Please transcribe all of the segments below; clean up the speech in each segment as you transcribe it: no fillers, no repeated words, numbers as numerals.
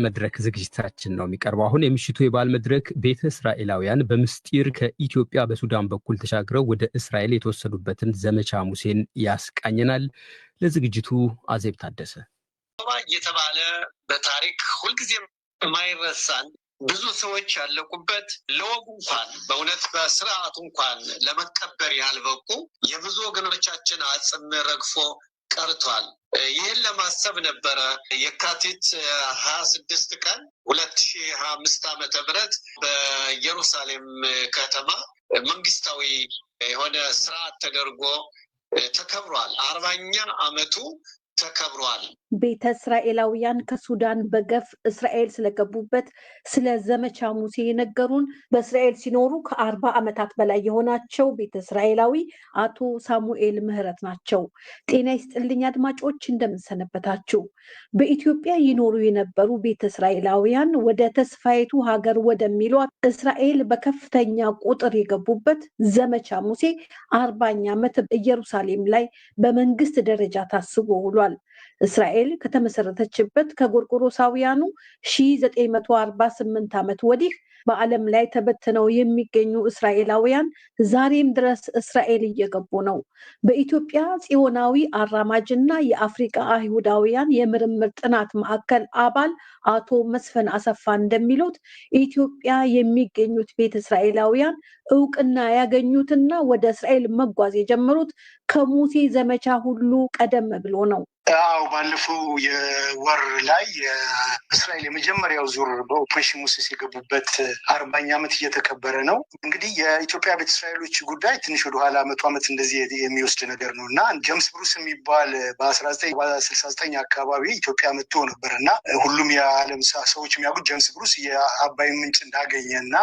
መድረክ ዝግጅታችን ነው የሚቀርበው። አሁን የምሽቱ የበዓል መድረክ ቤተ እስራኤላውያን በምስጢር ከኢትዮጵያ በሱዳን በኩል ተሻግረው ወደ እስራኤል የተወሰዱበትን ዘመቻ ሙሴን ያስቃኘናል። ለዝግጅቱ አዜብ ታደሰ። እየተባለ በታሪክ ሁልጊዜም የማይረሳን ብዙ ሰዎች ያለቁበት ለወጉ እንኳን በእውነት በስርዓቱ እንኳን ለመቀበር ያልበቁ የብዙ ወገኖቻችን አጽም ረግፎ ቀርቷል። ይህን ለማሰብ ነበረ የካቲት 26 ቀን 2025 ዓመተ ምህረት በኢየሩሳሌም ከተማ መንግስታዊ የሆነ ስርዓት ተደርጎ ተከብሯል። 40ኛ ዓመቱ ተከብሯል። ቤተ እስራኤላውያን ከሱዳን በገፍ እስራኤል ስለገቡበት ስለ ዘመቻ ሙሴ የነገሩን በእስራኤል ሲኖሩ ከ40 ዓመታት በላይ የሆናቸው ቤተ እስራኤላዊ አቶ ሳሙኤል ምህረት ናቸው። ጤና ይስጥልኝ አድማጮች፣ እንደምንሰነበታችሁ። በኢትዮጵያ ይኖሩ የነበሩ ቤተ እስራኤላውያን ወደ ተስፋይቱ ሀገር ወደሚሏት እስራኤል በከፍተኛ ቁጥር የገቡበት ዘመቻ ሙሴ 40ኛ ዓመት ኢየሩሳሌም ላይ በመንግስት ደረጃ ታስቦ ውሏል። እስራኤል ከተመሰረተችበት ከጎርጎሮሳውያኑ 1948 ዓመት ወዲህ በዓለም ላይ ተበትነው የሚገኙ እስራኤላውያን ዛሬም ድረስ እስራኤል እየገቡ ነው። በኢትዮጵያ ጽዮናዊ አራማጅና የአፍሪካ አይሁዳውያን የምርምር ጥናት ማዕከል አባል አቶ መስፍን አሰፋ እንደሚሉት ኢትዮጵያ የሚገኙት ቤተ እስራኤላውያን እውቅና ያገኙትና ወደ እስራኤል መጓዝ የጀመሩት ከሙሴ ዘመቻ ሁሉ ቀደም ብሎ ነው። ባለፈው የወር ላይ የእስራኤል የመጀመሪያው ዙር በኦፕሬሽን ሙሴ የገቡበት 40ኛ ዓመት እየተከበረ ነው። እንግዲህ የኢትዮጵያ ቤተ እስራኤሎች ጉዳይ ትንሽ ወደኋላ 100 ዓመት እንደዚህ የሚወስድ ነገር ነው እና ጀምስ ብሩስ የሚባል በ1969 አካባቢ ኢትዮጵያ መጥቶ ነበር እና ሁሉም የዓለም ሰዎች የሚያውቁት ጀምስ ብሩስ የአባይ ምንጭ እንዳገኘ እና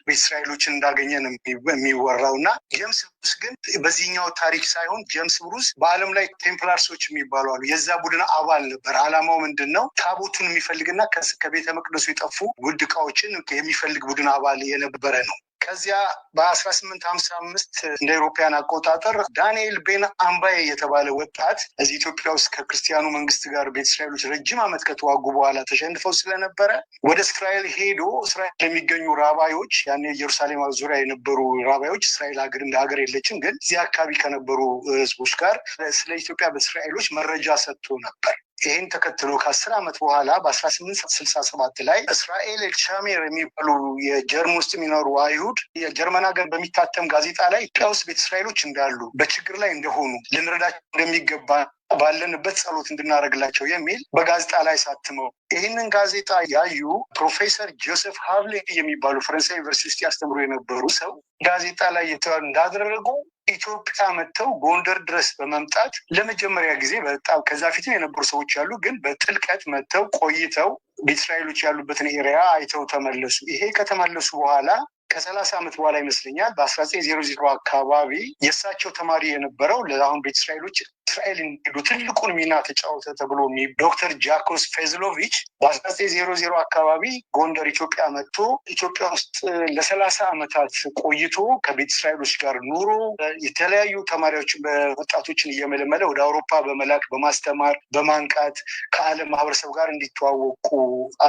ቤተ እስራኤሎችን እንዳገኘ ነው የሚወራው እና ጀምስ ብሩስ ግን በዚህኛው ታሪክ ሳይሆን ጀምስ ብሩስ በዓለም ላይ ቴምፕላርሶች የሚባሉ አሉ። የዛ ቡድን አባል ነበር። ዓላማው ምንድነው? ታቦቱን የሚፈልግና ከቤተ መቅደሱ የጠፉ ውድ ዕቃዎችን የሚፈልግ ቡድን አባል የነበረ ነው። ከዚያ በ1855 እንደ አውሮፓውያን አቆጣጠር ዳንኤል ቤን አምባዬ የተባለ ወጣት እዚህ ኢትዮጵያ ውስጥ ከክርስቲያኑ መንግስት ጋር ቤተ እስራኤሎች ረጅም ዓመት ከተዋጉ በኋላ ተሸንፈው ስለነበረ ወደ እስራኤል ሄዶ እስራኤል የሚገኙ ራባዮች፣ ያኔ ኢየሩሳሌም ዙሪያ የነበሩ ራባዮች፣ እስራኤል ሀገር እንደ ሀገር የለችም፣ ግን እዚህ አካባቢ ከነበሩ ህዝቦች ጋር ስለ ኢትዮጵያ በእስራኤሎች መረጃ ሰጥቶ ነበር። ይህን ተከትሎ ከ10 ዓመት በኋላ በ1867 ላይ እስራኤል ኤልሻሜር የሚባሉ የጀርመን ውስጥ የሚኖሩ አይሁድ የጀርመን ሀገር በሚታተም ጋዜጣ ላይ ኢትዮጵያ ውስጥ ቤተ እስራኤሎች እንዳሉ በችግር ላይ እንደሆኑ ልንረዳቸው እንደሚገባ ባለንበት ጸሎት እንድናደርግላቸው የሚል በጋዜጣ ላይ ሳትመው ይህንን ጋዜጣ ያዩ ፕሮፌሰር ጆሴፍ ሃቭሌ የሚባሉ ፈረንሳይ ዩኒቨርሲቲ ውስጥ ያስተምሩ የነበሩ ሰው ጋዜጣ ላይ እንዳደረጉ ኢትዮጵያ መጥተው ጎንደር ድረስ በመምጣት ለመጀመሪያ ጊዜ በጣም ከዛ ፊትም የነበሩ ሰዎች ያሉ ግን በጥልቀት መጥተው ቆይተው ቤተ እስራኤሎች ያሉበትን ኤሪያ አይተው ተመለሱ። ይሄ ከተመለሱ በኋላ ከ30 ዓመት በኋላ ይመስለኛል በ1900 አካባቢ የእሳቸው ተማሪ የነበረው ለአሁን ቤተ እስራኤሎች እስራኤል እንዲሄዱ ትልቁን ሚና ተጫወተ ተብሎ ዶክተር ጃኮስ ፌዝሎቪች በ1900 አካባቢ ጎንደር ኢትዮጵያ መጥቶ ኢትዮጵያ ውስጥ ለ30 ዓመታት ቆይቶ ከቤተ እስራኤሎች ጋር ኑሮ የተለያዩ ተማሪዎችን በወጣቶችን እየመለመለ ወደ አውሮፓ በመላክ በማስተማር በማንቃት ከዓለም ማህበረሰብ ጋር እንዲተዋወቁ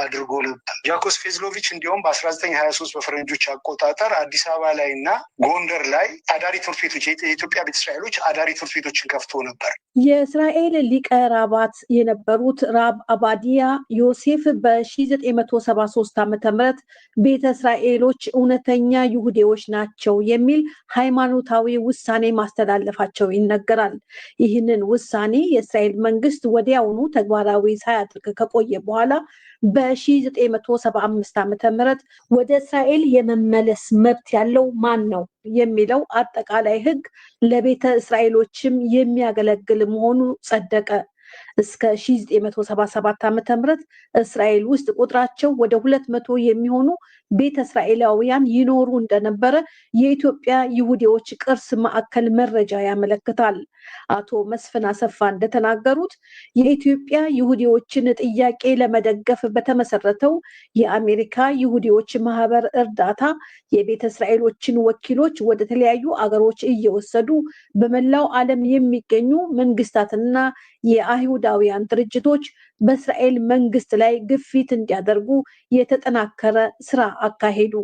አድርጎ ነበር። ጃኮስ ፌዝሎቪች እንዲሁም በ1923 በፈረንጆች አቆጣጠር አዲስ አበባ ላይ እና ጎንደር ላይ አዳሪ ትምህርት ቤቶች የኢትዮጵያ ቤተ እስራኤሎች አዳሪ ትምህርት ቤቶችን ከፍቶ ነበር። የእስራኤል ሊቀ ራባት የነበሩት ራብ አባዲያ ዮሴፍ በ1973 ዓ.ም ቤተ እስራኤሎች እውነተኛ ይሁዴዎች ናቸው የሚል ሃይማኖታዊ ውሳኔ ማስተላለፋቸው ይነገራል። ይህንን ውሳኔ የእስራኤል መንግስት ወዲያውኑ ተግባራዊ ሳያደርግ ከቆየ በኋላ በ1975 ዓ.ም ወደ እስራኤል የመመለስ መብት ያለው ማን ነው የሚለው አጠቃላይ ህግ ለቤተ እስራኤሎችም የሚያገለግል መሆኑ ጸደቀ። እስከ 1977 ዓ.ም እስራኤል ውስጥ ቁጥራቸው ወደ 200 የሚሆኑ ቤተ እስራኤላውያን ይኖሩ እንደነበረ የኢትዮጵያ ይሁዲዎች ቅርስ ማዕከል መረጃ ያመለክታል። አቶ መስፍን አሰፋ እንደተናገሩት የኢትዮጵያ ይሁዲዎችን ጥያቄ ለመደገፍ በተመሰረተው የአሜሪካ ይሁዲዎች ማህበር እርዳታ የቤተ እስራኤሎችን ወኪሎች ወደ ተለያዩ አገሮች እየወሰዱ በመላው ዓለም የሚገኙ መንግስታትና የአይሁድ አይሁዳውያን ድርጅቶች በእስራኤል መንግስት ላይ ግፊት እንዲያደርጉ የተጠናከረ ስራ አካሄዱ።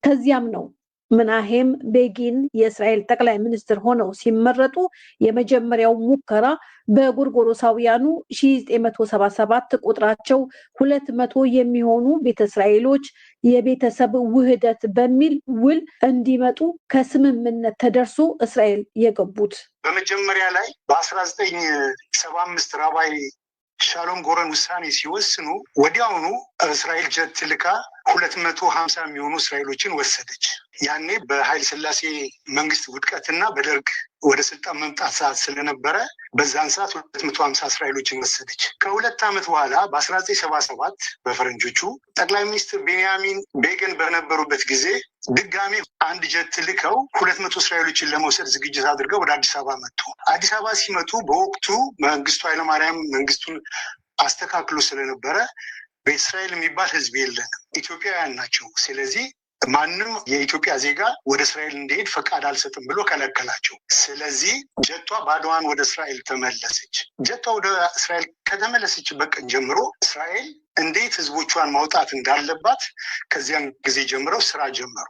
ከዚያም ነው ምናሄም ቤጊን የእስራኤል ጠቅላይ ሚኒስትር ሆነው ሲመረጡ የመጀመሪያው ሙከራ በጎርጎሮሳውያኑ 1977 ቁጥራቸው 200 የሚሆኑ ቤተ እስራኤሎች የቤተሰብ ውህደት በሚል ውል እንዲመጡ ከስምምነት ተደርሶ እስራኤል የገቡት። በመጀመሪያ ላይ በ1975 ራባይ ሻሎም ጎረን ውሳኔ ሲወስኑ ወዲያውኑ እስራኤል ጀት ልካ 250 የሚሆኑ እስራኤሎችን ወሰደች። ያኔ በኃይለ ሥላሴ መንግስት ውድቀትና በደርግ ወደ ስልጣን መምጣት ሰዓት ስለነበረ በዛን ሰዓት 250 እስራኤሎችን ወሰደች። ከሁለት ዓመት በኋላ በ1977 በፈረንጆቹ ጠቅላይ ሚኒስትር ቤንያሚን ቤገን በነበሩበት ጊዜ ድጋሚ አንድ ጀት ልከው 200 እስራኤሎችን ለመውሰድ ዝግጅት አድርገው ወደ አዲስ አበባ መጡ። አዲስ አበባ ሲመጡ በወቅቱ መንግስቱ ኃይለማርያም መንግስቱን አስተካክሎ ስለነበረ በእስራኤል የሚባል ህዝብ የለንም፣ ኢትዮጵያውያን ናቸው። ስለዚህ ማንም የኢትዮጵያ ዜጋ ወደ እስራኤል እንዲሄድ ፈቃድ አልሰጥም ብሎ ከለከላቸው። ስለዚህ ጀቷ ባዶዋን ወደ እስራኤል ተመለሰች። ጀቷ ወደ እስራኤል ከተመለሰችበት ቀን ጀምሮ እስራኤል እንዴት ህዝቦቿን ማውጣት እንዳለባት ከዚያን ጊዜ ጀምረው ስራ ጀመሩ።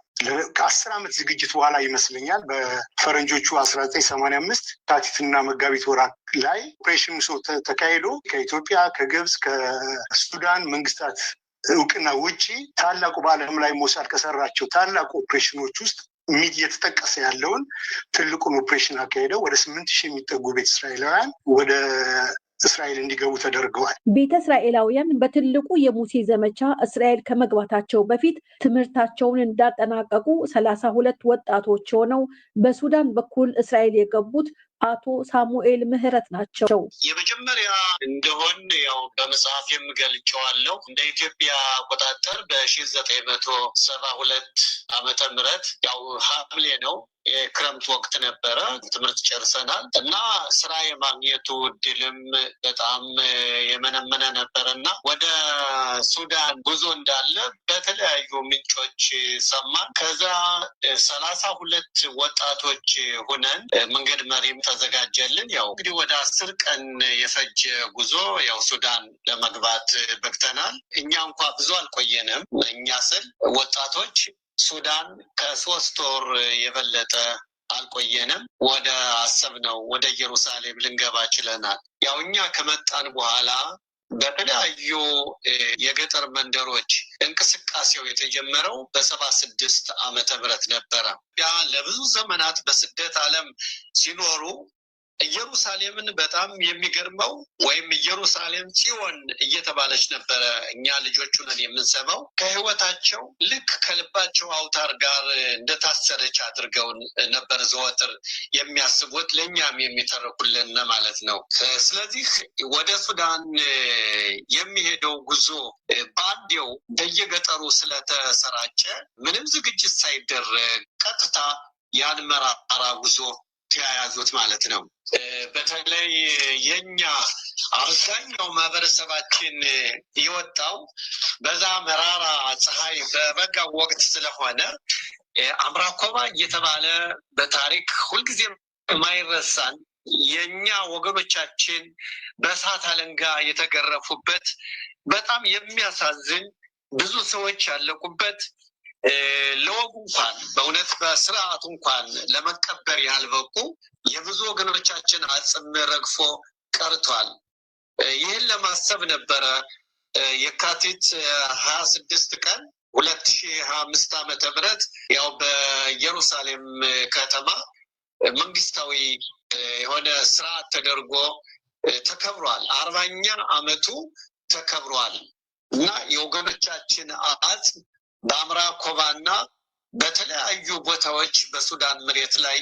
ከ10 ዓመት ዝግጅት በኋላ ይመስለኛል በፈረንጆቹ 1985 ካቲትና መጋቢት ወራት ላይ ኦፕሬሽን ሙሶ ተካሂዶ ከኢትዮጵያ፣ ከግብፅ፣ ከሱዳን መንግስታት እውቅና ውጪ ታላቁ በዓለም ላይ ሞሳድ ከሰራቸው ታላቁ ኦፕሬሽኖች ውስጥ እየተጠቀሰ ያለውን ትልቁን ኦፕሬሽን አካሄደው ወደ 8,000 የሚጠጉ ቤተ እስራኤላውያን ወደ እስራኤል እንዲገቡ ተደርገዋል። ቤተ እስራኤላውያን በትልቁ የሙሴ ዘመቻ እስራኤል ከመግባታቸው በፊት ትምህርታቸውን እንዳጠናቀቁ 32 ወጣቶች ሆነው በሱዳን በኩል እስራኤል የገቡት አቶ ሳሙኤል ምህረት ናቸው። የመጀመሪያ እንደሆን ያው በመጽሐፍ የምገልጨዋለሁ እንደ ኢትዮጵያ አቆጣጠር በ1972 ዓመተ ምህረት ያው ሐምሌ ነው፣ የክረምት ወቅት ነበረ። ትምህርት ጨርሰናል እና ስራ የማግኘቱ እድልም በጣም የመነመነ ነበረ እና ወደ ሱዳን ጉዞ እንዳለ በተለያዩ ምንጮች ሰማን። ከዛ 32 ወጣቶች ሁነን መንገድ መሪም ተዘጋጀልን። ያው እንግዲህ ወደ 10 ቀን የፈጀ ጉዞ ያው ሱዳን ለመግባት በቅተናል። እኛ እንኳ ብዙ አልቆየንም። እኛ ስል ወጣቶች ሱዳን ከ3 ወር የበለጠ አልቆየንም። ወደ አሰብነው ወደ ኢየሩሳሌም ልንገባ ችለናል። ያው እኛ ከመጣን በኋላ በተለያዩ የገጠር መንደሮች እንቅስቃሴው የተጀመረው በ76 ዓመተ ምህረት ነበረ። ያ ለብዙ ዘመናት በስደት ዓለም ሲኖሩ ኢየሩሳሌምን በጣም የሚገርመው ወይም ኢየሩሳሌም ጽዮን እየተባለች ነበረ እኛ ልጆቹ ነን የምንሰማው። ከህይወታቸው ልክ ከልባቸው አውታር ጋር እንደታሰረች አድርገው ነበር ዘወትር የሚያስቡት፣ ለእኛም የሚተረኩልን ማለት ነው። ስለዚህ ወደ ሱዳን የሚሄደው ጉዞ በአንዴው በየገጠሩ ስለተሰራጨ ምንም ዝግጅት ሳይደረግ ቀጥታ ያን መራራ ጉዞ ተያያዙት ማለት ነው። በተለይ የኛ አብዛኛው ማህበረሰባችን የወጣው በዛ መራራ ፀሐይ በበጋ ወቅት ስለሆነ አምራኮባ እየተባለ በታሪክ ሁልጊዜ የማይረሳን የኛ ወገኖቻችን በእሳት አለንጋ የተገረፉበት በጣም የሚያሳዝን ብዙ ሰዎች ያለቁበት ለወጉ እንኳን በእውነት በስርዓቱ እንኳን ለመቀበር ያልበቁ የብዙ ወገኖቻችን አጽም ረግፎ ቀርቷል። ይህን ለማሰብ ነበረ የካቲት 26 ቀን 2025 ዓመተ ምህረት ያው በኢየሩሳሌም ከተማ መንግስታዊ የሆነ ስርዓት ተደርጎ ተከብሯል። 40ኛ ዓመቱ ተከብሯል እና የወገኖቻችን አጽም በአምራኮባና በተለያዩ ቦታዎች በሱዳን መሬት ላይ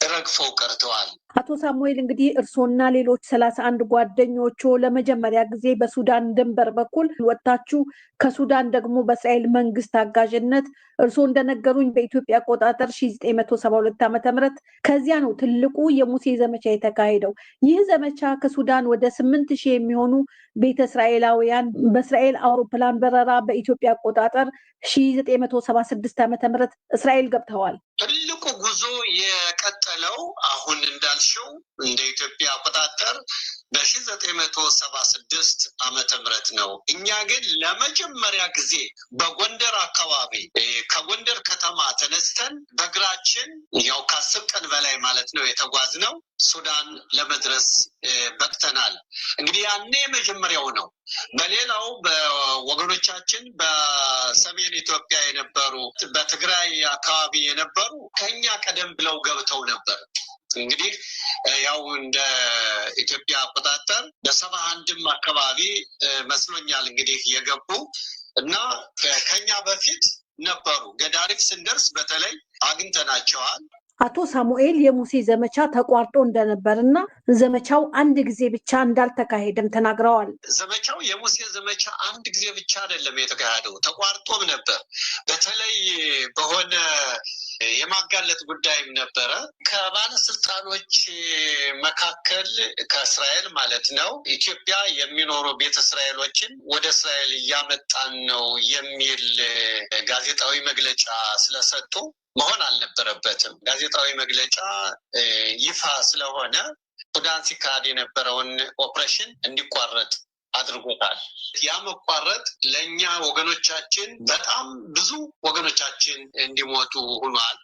ረግፈው ቀርተዋል። አቶ ሳሙኤል እንግዲህ እርሶና ሌሎች 31 ጓደኞቹ ለመጀመሪያ ጊዜ በሱዳን ድንበር በኩል ወጣችሁ፣ ከሱዳን ደግሞ በእስራኤል መንግስት አጋዥነት እርሶ እንደነገሩኝ በኢትዮጵያ አቆጣጠር 1972 ዓመተ ምህረት ከዚያ ነው ትልቁ የሙሴ ዘመቻ የተካሄደው። ይህ ዘመቻ ከሱዳን ወደ 8,000 የሚሆኑ ቤተ እስራኤላውያን በእስራኤል አውሮፕላን በረራ በኢትዮጵያ አቆጣጠር 1976 ዓመተ ምህረት እስራኤል ገብተዋል። ትልቁ ጉዞ የቀጠለው አሁን እንዳልሽው እንደ ኢትዮጵያ አቆጣጠር በ1976 ዓመተ ምህረት ነው። እኛ ግን ለመጀመሪያ ጊዜ በጎንደር አካባቢ ከጎንደር ከተማ ተነስተን በእግራችን ያው ከ10 ቀን በላይ ማለት ነው የተጓዝነው ሱዳን ለመድረስ በቅተናል። እንግዲህ ያኔ መጀመሪያው ነው። በሌላው በወገኖቻችን በሰሜን ኢትዮጵያ የነበሩ በትግራይ አካባቢ የነበሩ ከኛ ቀደም ብለው ገብተው ነበር። እንግዲህ ያው እንደ ኢትዮጵያ አቆጣጠር በ71 አካባቢ መስሎኛል እንግዲህ የገቡ እና ከኛ በፊት ነበሩ። ገዳሪፍ ስንደርስ በተለይ አግኝተናቸዋል። አቶ ሳሙኤል የሙሴ ዘመቻ ተቋርጦ እንደነበርና ዘመቻው አንድ ጊዜ ብቻ እንዳልተካሄደም ተናግረዋል። ዘመቻው የሙሴ ዘመቻ አንድ ጊዜ ብቻ አይደለም የተካሄደው፣ ተቋርጦም ነበር። በተለይ በሆነ የማጋለጥ ጉዳይም ነበረ። ከባለስልጣኖች መካከል ከእስራኤል ማለት ነው ኢትዮጵያ የሚኖሩ ቤተ እስራኤሎችን ወደ እስራኤል እያመጣን ነው የሚል ጋዜጣዊ መግለጫ ስለሰጡ መሆን አልነበረበትም። ጋዜጣዊ መግለጫ ይፋ ስለሆነ ሱዳን ሲካሄድ የነበረውን ኦፕሬሽን እንዲቋረጥ አድርጎታል። ያ መቋረጥ ለእኛ ወገኖቻችን በጣም ብዙ ወገኖቻችን እንዲሞቱ ሆኗል።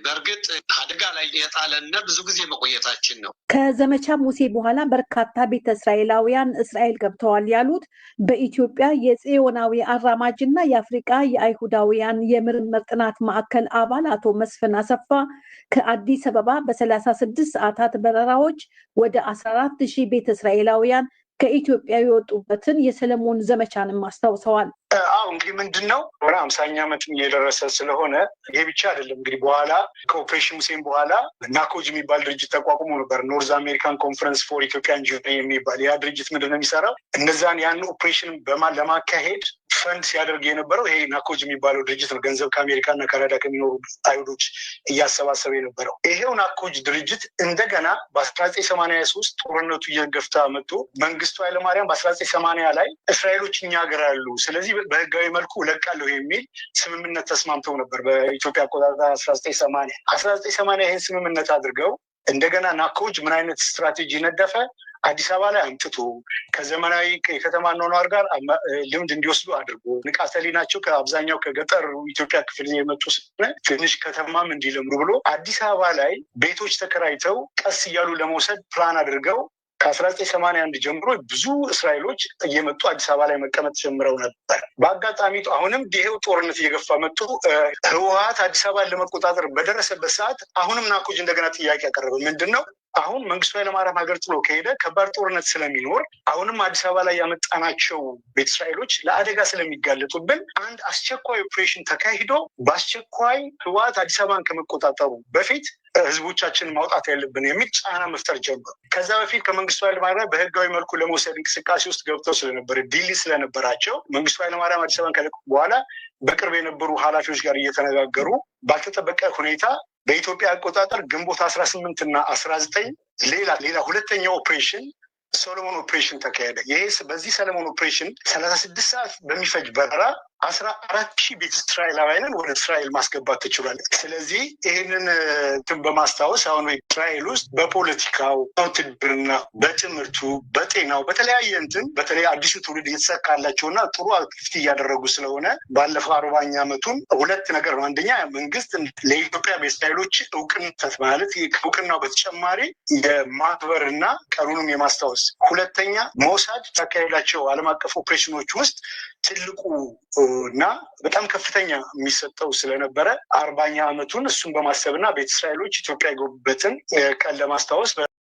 በእርግጥ አደጋ ላይ የጣለና ብዙ ጊዜ መቆየታችን ነው። ከዘመቻ ሙሴ በኋላ በርካታ ቤተ እስራኤላውያን እስራኤል ገብተዋል ያሉት በኢትዮጵያ የጽዮናዊ አራማጅ እና የአፍሪቃ የአይሁዳውያን የምርምር ጥናት ማዕከል አባል አቶ መስፍን አሰፋ ከአዲስ አበባ በ36 ሰዓታት በረራዎች ወደ 14,000 ቤተ እስራኤላውያን ከኢትዮጵያ የወጡበትን የሰለሞን ዘመቻንም አስታውሰዋል። እንግዲህ ምንድን ነው ወደ 50ኛ ዓመትም እየደረሰ ስለሆነ ይሄ ብቻ አይደለም። እንግዲህ በኋላ ከኦፕሬሽን ሙሴን በኋላ ናኮጅ የሚባል ድርጅት ተቋቁሞ ነበር። ኖርዝ አሜሪካን ኮንፈረንስ ፎር ኢትዮጵያን ጁኒ የሚባል ያ ድርጅት ምንድን ነው የሚሰራው? እነዛን ያን ኦፕሬሽን ለማካሄድ ፈንድ ሲያደርግ የነበረው ይሄ ናኮጅ የሚባለው ድርጅት ነው። ገንዘብ ከአሜሪካ እና ካናዳ ከሚኖሩ አይሁዶች እያሰባሰበ የነበረው ይሄው ናኮጅ ድርጅት እንደገና በ1983 ጦርነቱ እየገፍታ መጥቶ መንግስቱ ኃይለማርያም በ1980 ላይ እስራኤሎች እኛ ሀገር አሉ፣ ስለዚህ በህጋዊ መልኩ እለቃለሁ የሚል ስምምነት ተስማምተው ነበር። በኢትዮጵያ አቆጣጠር 1980 ይህን ስምምነት አድርገው እንደገና ናኮጅ ምን አይነት ስትራቴጂ ነደፈ? አዲስ አበባ ላይ አምጥቶ ከዘመናዊ የከተማ ኗኗር ጋር ልምድ እንዲወስዱ አድርጎ ንቃተ ህሊናቸው ከአብዛኛው ከገጠር ኢትዮጵያ ክፍል የመጡ ስለሆነ ትንሽ ከተማም እንዲለምዱ ብሎ አዲስ አበባ ላይ ቤቶች ተከራይተው ቀስ እያሉ ለመውሰድ ፕላን አድርገው ከ1981 ጀምሮ ብዙ እስራኤሎች እየመጡ አዲስ አበባ ላይ መቀመጥ ጀምረው ነበር። በአጋጣሚ አሁንም ይሄው ጦርነት እየገፋ መጡ። ህወሓት አዲስ አበባን ለመቆጣጠር በደረሰበት ሰዓት አሁንም ናኮጅ እንደገና ጥያቄ ያቀረበ ምንድን ነው? አሁን መንግስቱ ኃይለማርያም ሀገር ጥሎ ከሄደ ከባድ ጦርነት ስለሚኖር አሁንም አዲስ አበባ ላይ ያመጣናቸው ቤተ እስራኤሎች ለአደጋ ስለሚጋለጡብን አንድ አስቸኳይ ኦፕሬሽን ተካሂዶ በአስቸኳይ ህወሓት አዲስ አበባን ከመቆጣጠሩ በፊት ህዝቦቻችንን ማውጣት ያለብን የሚል ጫና መፍጠር ጀመሩ። ከዛ በፊት ከመንግስቱ ኃይለማርያም በህጋዊ መልኩ ለመውሰድ እንቅስቃሴ ውስጥ ገብተው ስለነበረ ዲል ስለነበራቸው መንግስቱ ኃይለማርያም አዲስ አበባን ከለቀቁ በኋላ በቅርብ የነበሩ ኃላፊዎች ጋር እየተነጋገሩ ባልተጠበቀ ሁኔታ በኢትዮጵያ አቆጣጠር ግንቦት 18 እና 19 ሌላ ሁለተኛው ኦፕሬሽን ሰሎሞን ኦፕሬሽን ተካሄደ። ይሄ በዚህ ሰሎሞን ኦፕሬሽን 36 ሰዓት በሚፈጅ በረራ 14,000 ቤተ እስራኤላውያንን ወደ እስራኤል ማስገባት ተችሏል። ስለዚህ ይህንን በማስታወስ አሁን እስራኤል ውስጥ በፖለቲካው፣ በውትድርና፣ በትምህርቱ፣ በጤናው በተለያየ በተለይ አዲሱ ትውልድ እየተሳካላቸውና ጥሩ አክቲቪቲ እያደረጉ ስለሆነ ባለፈው 40ኛ ዓመቱን ሁለት ነገር ነው። አንደኛ መንግስት ለኢትዮጵያ ቤተ እስራኤሎች እውቅና ማለት ከእውቅናው በተጨማሪ የማክበርና ቀኑንም የማስታወስ፣ ሁለተኛ ሞሳድ ካካሄዳቸው ዓለም አቀፍ ኦፕሬሽኖች ውስጥ ትልቁ እና በጣም ከፍተኛ የሚሰጠው ስለነበረ 40ኛ ዓመቱን እሱን በማሰብና ቤተ እስራኤሎች ኢትዮጵያ የገቡበትን ቀን ለማስታወስ